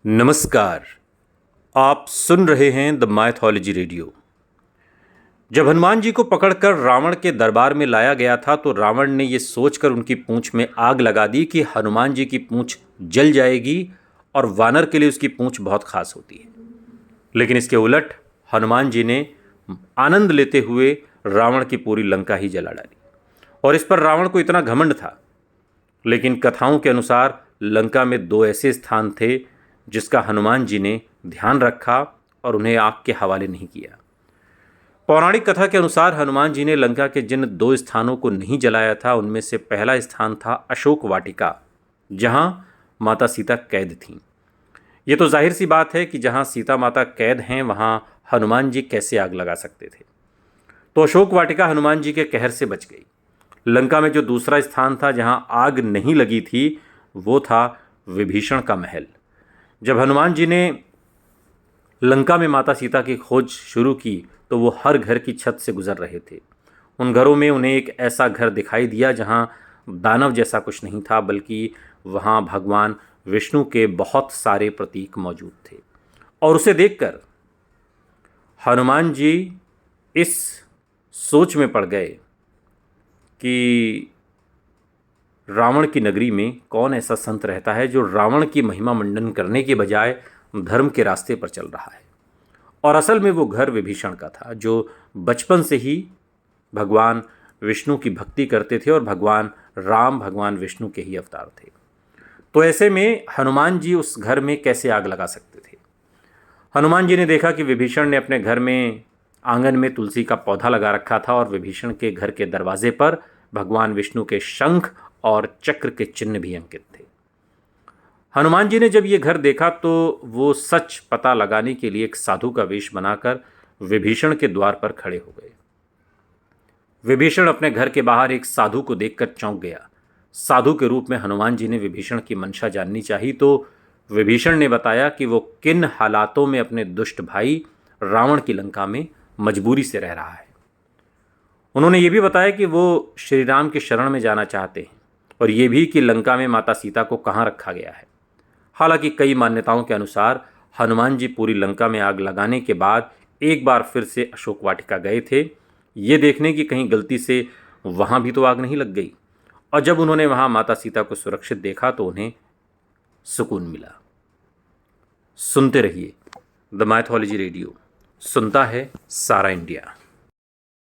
नमस्कार। आप सुन रहे हैं द माइथोलॉजी रेडियो। जब हनुमान जी को पकड़कर रावण के दरबार में लाया गया था तो रावण ने यह सोचकर उनकी पूंछ में आग लगा दी कि हनुमान जी की पूंछ जल जाएगी और वानर के लिए उसकी पूंछ बहुत खास होती है। लेकिन इसके उलट हनुमान जी ने आनंद लेते हुए रावण की पूरी लंका ही जला डाली और इस पर रावण को इतना घमंड था। लेकिन कथाओं के अनुसार लंका में दो ऐसे स्थान थे जिसका हनुमान जी ने ध्यान रखा और उन्हें आग के हवाले नहीं किया। पौराणिक कथा के अनुसार हनुमान जी ने लंका के जिन दो स्थानों को नहीं जलाया था उनमें से पहला स्थान था अशोक वाटिका, जहां माता सीता कैद थीं। ये तो जाहिर सी बात है कि जहां सीता माता कैद हैं वहां हनुमान जी कैसे आग लगा सकते थे। तो अशोक वाटिका हनुमान जी के कहर से बच गई। लंका में जो दूसरा स्थान था जहां आग नहीं लगी थी वो था विभीषण का महल। जब हनुमान जी ने लंका में माता सीता की खोज शुरू की तो वो हर घर की छत से गुजर रहे थे। उन घरों में उन्हें एक ऐसा घर दिखाई दिया जहां दानव जैसा कुछ नहीं था, बल्कि वहां भगवान विष्णु के बहुत सारे प्रतीक मौजूद थे। और उसे देखकर हनुमान जी इस सोच में पड़ गए कि रावण की नगरी में कौन ऐसा संत रहता है जो रावण की महिमा मंडन करने के बजाय धर्म के रास्ते पर चल रहा है। और असल में वो घर विभीषण का था, जो बचपन से ही भगवान विष्णु की भक्ति करते थे और भगवान राम भगवान विष्णु के ही अवतार थे। तो ऐसे में हनुमान जी उस घर में कैसे आग लगा सकते थे। हनुमान जी ने देखा कि विभीषण ने अपने घर में आंगन में तुलसी का पौधा लगा रखा था और विभीषण के घर के दरवाजे पर भगवान विष्णु के शंख और चक्र के चिन्ह भी अंकित थे। हनुमान जी ने जब ये घर देखा तो वो सच पता लगाने के लिए एक साधु का वेश बनाकर विभीषण के द्वार पर खड़े हो गए। विभीषण अपने घर के बाहर एक साधु को देखकर चौंक गया। साधु के रूप में हनुमान जी ने विभीषण की मंशा जाननी चाहिए तो विभीषण ने बताया कि वो किन हालातों में अपने दुष्ट भाई रावण की लंका में मजबूरी से रह रहा है। उन्होंने ये भी बताया कि वो श्री राम के शरण में जाना चाहते हैं और ये भी कि लंका में माता सीता को कहाँ रखा गया है। हालांकि कई मान्यताओं के अनुसार हनुमान जी पूरी लंका में आग लगाने के बाद एक बार फिर से अशोक वाटिका गए थे, ये देखने की कहीं गलती से वहाँ भी तो आग नहीं लग गई। और जब उन्होंने वहाँ माता सीता को सुरक्षित देखा तो उन्हें सुकून मिला। सुनते रहिए द माइथोलॉजी रेडियो, सुनता है सारा इंडिया।